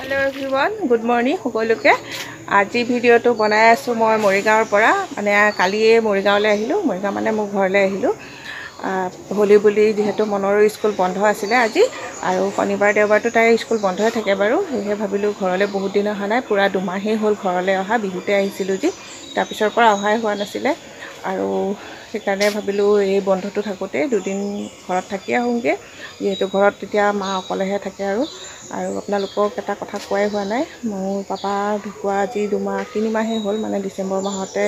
Hello everyone good morning सकलोके आज video बनाई आसो मैं मरिगाँवर परा माने कालिए मरिगाँवले आहिलो मरिगाँव माने मोर घरले आहिलो होली बुली जेहेतु मनरो स्कूल बंध आছিলে আজি আৰু শনিবাৰ দেওবাৰটো তাই স্কুল বন্ধই থাকে বাৰু সেয়ে ভাবিলো ঘৰলে বহুত দিন অহা নাই পুৰা দুমাহে হ'ল ঘৰলে অহা বিহুতে আহিছিলো যি তাৰ পিছৰ পৰা অহাই হোৱা নাছিলে আৰু সেইকাৰণে ভাবিলো এই বন্ধটো থাকোতে দুদিন ঘৰত থাকি আহোঁগে যেহেতু ঘৰত তেতিয়া মা অকলেহে থাকে আৰু আপোনালোকক এটা কথা কোৱাই হোৱা নাই মোৰ পাপা ঢুকুৱা আজি দুমাহ তিনিমাহে হ'ল মানে ডিসেম্বৰ মাহতে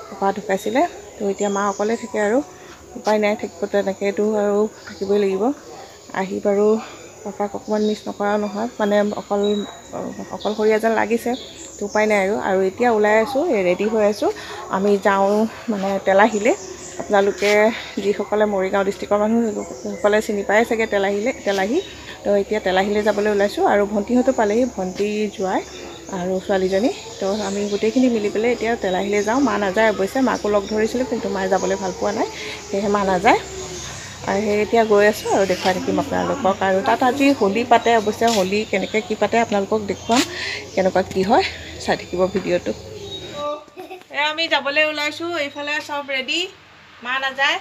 পাপা ঢুকাইছিলে তো এতিয়া মা অকলে থাকে আৰু উপায় নাই থাকিব তেনেকেতো আৰু থাকিবই লাগিব আহি বাৰু পাপাক অকমান মিছ নকৰা নহয় মানে অকলশৰীয়া যেন লাগিছে তো উপায় নাই আৰু এতিয়া ওলাই আছো ৰেডি হৈ আছো আমি যাওঁ মানে তেলাহিলে আপোনালোকে যিসকলে মৰিগাঁও ডিস্ট্ৰিক্টৰ মানুহ সকলে চিনি পায় চাগে তেলাহি তো এতিয়া তেলাহিলে যাবলৈ ওলাইছো আৰু ভন্টিহতো পালেহি ভন্টি জুৱাই আৰু ছোৱালীজনী তো আমি গোটেইখিনি মিলি পেলাই এতিয়া তেলাহিলে যাওঁ মা নাযায় অৱশ্যে মাকো লগ ধৰিছিলোঁ কিন্তু মায়ে যাবলৈ ভাল পোৱা নাই সেয়ে মা নাযায় আৰু এতিয়া গৈ আছো আৰু দেখুৱাই থাকিম আপোনালোকক আৰু তাত আজি হোলি পাতে অৱশ্যে হোলি কেনেকৈ কি পাতে আপোনালোকক দেখুৱাম কেনেকুৱা কি হয় চাই থাকিব ভিডিঅ'টো আমি যাবলৈ ওলাইছো এইফালে সব ৰেডি মা নাযায়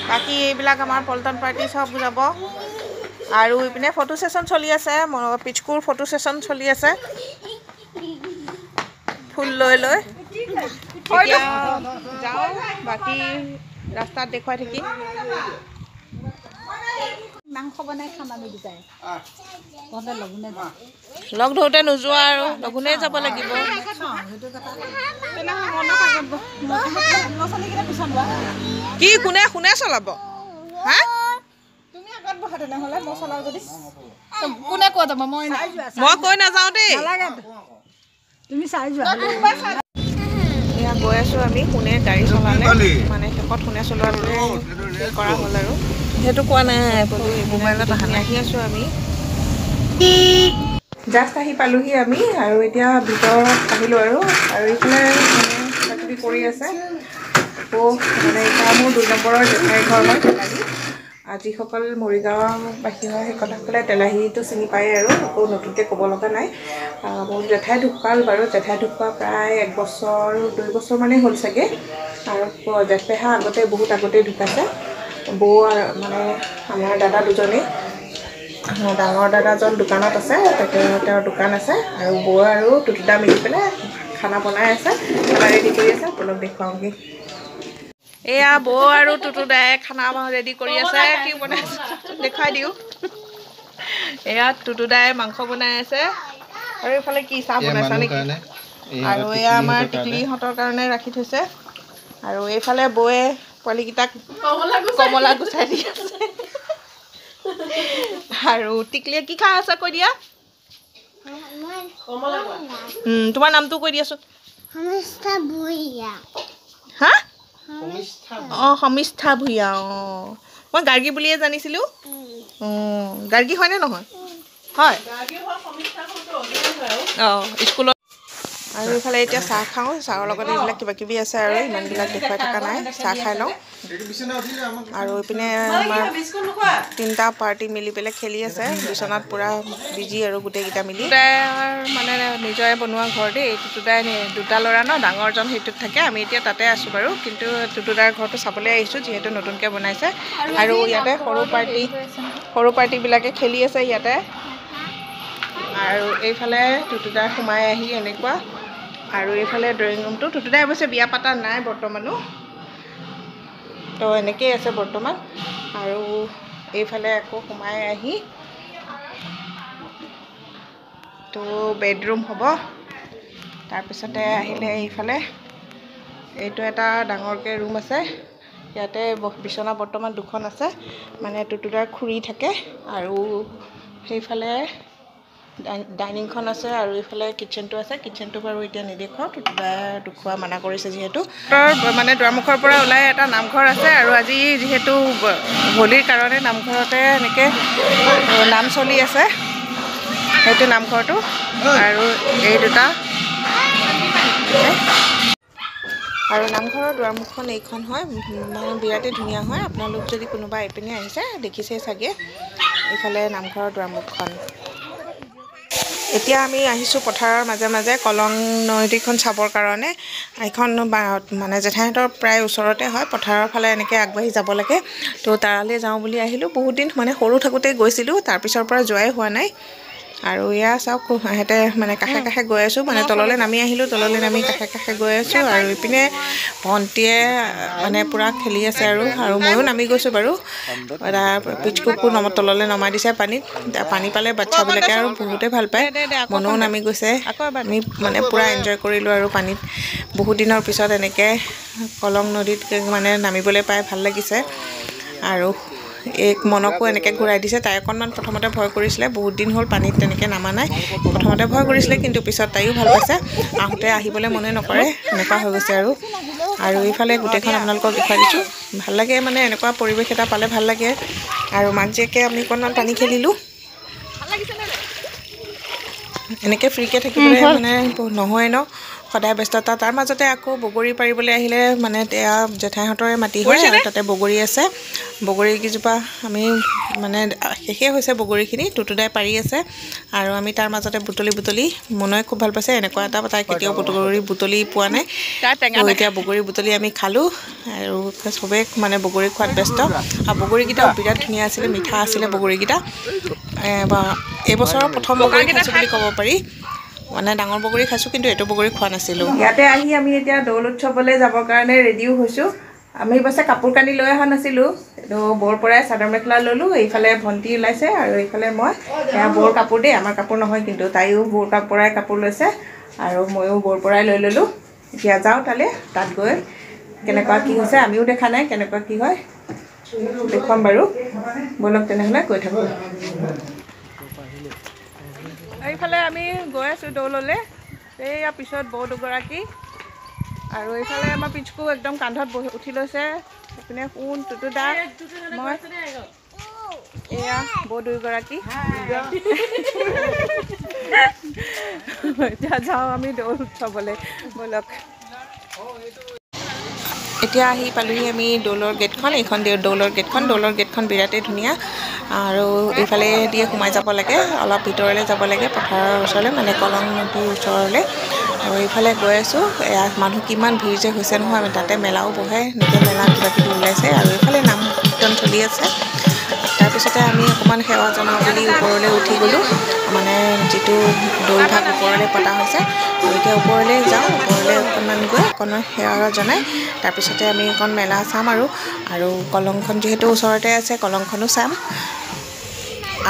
বাকি এইবিলাক আমাৰ পল্টন পাৰ্টি সব যাব আৰু ইপিনে ফটো সেশন চলি আছে পিচকুৰ ফটো সেশন চলি আছে ফুল লৈ লৈ যাও বাকি ৰাস্তাত দেখুৱাই থাকি মাংস বনাই খাম আমি দুটাই তহঁতে লগুনে যা লগ ধৰোতে নোযোৱা আৰু লগুনে যাব লাগিব কি কোনে কোনে চলাব হা তুমি আগত বহা তেনেহ'লে মই চলাও যদি কোনে কৈ যাব মই কৈ নাযাওঁ দেই তুমি চাই যোৱা এয়া গৈ আছো আমি কোনে গাড়ী চলালে মানে শেষত কোনে চলোৱাটোৱে কৰা হ'ল আৰু সেইটো কোৱা নাই মোবাইলত আহি আছো আমি জাষ্ট আহি পালোহি আমি আৰু এতিয়া ভিতৰত আহিলো আৰু এইফালে মানে কিবা কৰি আছে আকৌ মানে এতিয়া মোৰ 2 নম্বৰৰ জেঠাই ঘৰ হয় তেলাহী যিসকল মৰিগাঁওবাসী হয় সেই কথাসকলে তেলাহীটো চিনি পায় আৰু আকৌ নতুনকৈ ক'ব লগা নাই মোৰ জেঠাই ঢুকাল বাৰু জেঠাই ঢুকুৱা প্ৰায় 1 বছৰ 2 বছৰ মানেই হ'ল চাগে আৰু জেঠপেহা আগতে বহুত আগতেই ঢুকাইছে বৌ মানে আমাৰ দাদা দুজনে ডাঙৰ দাদাজন দোকানত আছে তেওঁৰ দোকান আছে আৰু বৌ আৰু টুটুদা মিলি পেলাই খানা বনাই আছে খানা ৰেডি কৰি আছে আপোনাক দেখুৱাওঁগৈ এয়া বৌ আৰু টুটুদাই খানা ৰেডি কৰি আছে কি বনাইছে দেখাই দিও এয়া টুটুদাই মাংস বনাই আছে আৰু এইফালে কি চাহ বনাইছা নেকি আৰু এয়া আমাৰ টিকলিহঁতৰ কাৰণে ৰাখি থৈছে আৰু এইফালে বৌয়ে পোৱালিকেইটাক কমলা গুচাই দি আছে আৰু টিকলিয়ে কি খাই আছে কৈ দিয়া তোমাৰ নামটো কৈ দিয়াচোন সমিষ্ঠা ভূঞা হা সমিষ্ঠা ভূঞা মই গাৰ্গী বুলিয়ে জানিছিলো গাৰ্গী হয়নে নহয় হয় স্কুলত আৰু এইফালে এতিয়া চাহ খাওঁ চাহৰ লগত এইবিলাক কিবা কিবি আছে আৰু ইমানবিলাক দেখুৱাই থকা নাই চাহ খাই লওঁ আৰু এইপিনে আমাৰ 3টা পাৰ্টি মিলি পেলাই খেলি আছে বিচনাত পুৰা বিজি আৰু গোটেইকেইটা মিলি মানে নিজৰে বনোৱা ঘৰ দেই টুটুদাই 2টা ল'ৰা ন ডাঙৰজন সেইটোত থাকে আমি এতিয়া তাতে আছোঁ বাৰু কিন্তু টুটুদাৰ ঘৰটো চাবলৈ আহিছোঁ যিহেতু নতুনকৈ বনাইছে আৰু ইয়াতে সৰু পাৰ্টিবিলাকে খেলি আছে ইয়াতে আৰু এইফালে টুটুদাই সোমাই আহি এনেকুৱা আৰু এইফালে ড্ৰয়িং ৰুমটো টুটুদাই অৱশ্যে বিয়া পাতা নাই বৰ্তমানো তো এনেকেই আছে বৰ্তমান আৰু এইফালে আকৌ সোমাই আহি তো বেডৰুম হ'ব তাৰপিছতে আহিলে এইফালে এইটো এটা ডাঙৰকৈ ৰুম আছে ইয়াতে বিচনা বৰ্তমান 2খন আছে মানে টুটুদাৰ খুৰী থাকে আৰু সেইফালে ডাইনিংখন আছে আৰু এইফালে কিটচেনটো আছে কিটচেনটো বাৰু এতিয়া নেদেখুৱাওঁ টুটুদাই মানা কৰিছে যিহেতু মানে দুৱাৰমুখৰ পৰা ওলাই এটা নামঘৰ আছে আৰু আজি যিহেতু হোলীৰ কাৰণে নামঘৰতে এনেকৈ নাম চলি আছে সেইটো নামঘৰটো আৰু এই দুটা আৰু নামঘৰৰ দুৱাৰমুখখন এইখন হয়, মানে বিৰাটেই ধুনীয়া হয়। আপোনালোক যদি কোনোবা এইপিনে আহিছে দেখিছেই চাগে, এইফালে নামঘৰৰ দুৱাৰমুখখন। এতিয়া আমি আহিছোঁ পথাৰৰ মাজে মাজে কলং নদীখন চাবৰ কাৰণে। এইখন মানে জেঠাইহঁতৰ প্ৰায় ওচৰতে হয়, পথাৰৰ ফালে এনেকৈ আগবাঢ়ি যাব লাগে। তো তালৈ যাওঁ বুলি আহিলোঁ। বহুত দিন মানে সৰু থাকোঁতেই গৈছিলোঁ, তাৰপিছৰ পৰা যোৱাই হোৱা নাই। আৰু এয়া চাওক সিহঁতে মানে কাষে কাষে গৈ আছোঁ, মানে তললৈ নামি আহিলোঁ, তললৈ নামি কাষে কাষে গৈ আছোঁ। আৰু ইপিনে ভণ্টিয়ে মানে পূৰা খেলি আছে আৰু ময়ো নামি গৈছোঁ বাৰু। পিচকুকো তললৈ নমাই দিছে পানীত। পানী পালে বাচ্ছাবিলাকে আৰু বহুতেই ভাল পায়। মনও নামি গৈছে, আমি মানে পূৰা এনজয় কৰিলোঁ আৰু পানীত। বহুত দিনৰ পিছত এনেকৈ কলং নদীত মানে নামিবলৈ পাই ভাল লাগিছে। আৰু এক মনকো এনেকৈ ঘূৰাই দিছে। তাই অকণমান প্ৰথমতে ভয় কৰিছিলে, বহুত দিন হ'ল পানীত তেনেকৈ নামা নাই। প্ৰথমতে ভয় কৰিছিলে, কিন্তু পিছত তাইও ভাল পাইছে। আহোঁতে আহিবলৈ মনে নকৰে, এনেকুৱা হৈ গৈছে আৰু এইফালে গোটেইখন আপোনালোকক দেখুৱাই দিছোঁ। ভাল লাগে, মানে এনেকুৱা পৰিৱেশ এটা পালে ভাল লাগে। আৰু মাক জীয়েকে আমি অকণমান পানী খেলিলোঁ। এনেকৈ ফ্ৰীকৈ থাকিবলৈ মানে নহয় ন, সদায় ব্যস্ততা। তাৰ মাজতে আকৌ বগৰী পাৰিবলৈ আহিলে, মানে এয়া জেঠাইহঁতৰে মাটি হয় আৰু তাতে বগৰী আছে। বগৰীকেইজোপা আমি মানে শেষেই হৈছে বগৰীখিনি, টুটুদাই পাৰি আছে। আৰু আমি তাৰ মাজতে বুটলি মনোৱে খুব ভাল পাইছে। এনেকুৱা এটা তাই কেতিয়াও বগৰী বুটলি পোৱা নাই। তো এতিয়া বগৰী বুটলি আমি খালোঁ আৰু চবেই মানে বগৰী খোৱাত ব্যস্ত। আৰু বগৰীকেইটাও বিৰাট ধুনীয়া আছিলে, মিঠা আছিলে বগৰীকেইটা। এইবছৰৰ প্ৰথম বগৰী খাইছোঁ বুলি ক'ব পাৰি। মানে ডাঙৰ বগৰী খাইছোঁ, কিন্তু এইটো বগৰী খোৱা নাছিলোঁ। ইয়াতে আহি আমি এতিয়া দৌল উৎসৱলৈ যাবৰ কাৰণে ৰেডিও হৈছোঁ। আমি পাছে কাপোৰ কানি লৈ অহা নাছিলোঁ, এইটো বৌৰ পৰাই চাদৰ মেখেলা ল'লোঁ। এইফালে ভণ্টি ওলাইছে আৰু এইফালে মই। এয়া বৌৰ কাপোৰ দেই, আমাৰ কাপোৰ নহয় কিন্তু। তাইও বৌৰ পৰাই কাপোৰ লৈছে আৰু ময়ো বৌৰ পৰাই লৈ ল'লোঁ। এতিয়া যাওঁ তালৈ, তাত গৈ কেনেকুৱা কি হৈছে আমিও দেখা নাই, কেনেকুৱা কি হয় দেখুৱাম বাৰু। ব'লক তেনেহ'লে গৈ থাকোঁ। এইফালে আমি গৈ আছোঁ দৌললৈ। এইয়া পিছত বৌ দুগৰাকী আৰু এইফালে আমাৰ পিচকু একদম কান্ধত উঠি লৈছে। এইপিনে কোন টুটুদা, মই, এয়া বৌ দুয়োগৰাকী। এতিয়া যাওঁ আমি দৌল উৎসৱলৈ, ব'লক। এতিয়া আহি পালোহি আমি দৌলৰ গেটখন। এইখন দৌলৰ গেটখন বিৰাটেই ধুনীয়া। আৰু এইফালে দিয়ে সোমাই যাব লাগে, অলপ ভিতৰলৈ যাব লাগে, পথাৰৰ ওচৰলৈ, মানে কলং নদীৰ ওচৰলৈ। আৰু এইফালে গৈ আছোঁ। এয়া মানুহ কিমান ভিৰ যে হৈছে নহয়। আমি তাতে মেলাও বহে, এনেকৈ মেলা কিবাকিবি ওলাইছে। আৰু এইফালে নাম কীৰ্তন চলি আছে। তাৰপিছতে আমি অকণমান সেৱা জনাওঁ বুলি ওপৰলৈ উঠি গ'লোঁ, মানে যিটো দৌল ভাগ ওপৰলৈ পতা হৈছে। আৰু এতিয়া ওপৰলৈ যাওঁ, ওপৰলৈ অকণমান গৈ অকণমান সেৱা জনাই তাৰপিছতে আমি অকণ মেলা চাম আৰু কলংখন যিহেতু ওচৰতে আছে, কলংখনো চাম।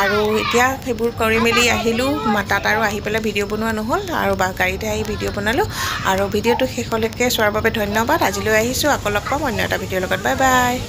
আৰু এতিয়া সেইবোৰ কৰি মেলি আহিলোঁ। তাত আৰু আহি পেলাই ভিডিঅ' বনোৱা নহ'ল, আৰু গাড়ীতে আহি ভিডিঅ' বনালোঁ। আৰু ভিডিঅ'টো শেষলৈকে চোৱাৰ বাবে ধন্যবাদ। আজিলৈ আহিছোঁ, আকৌ লগ পাম অন্য এটা ভিডিঅ'ৰ লগত। Bye bye.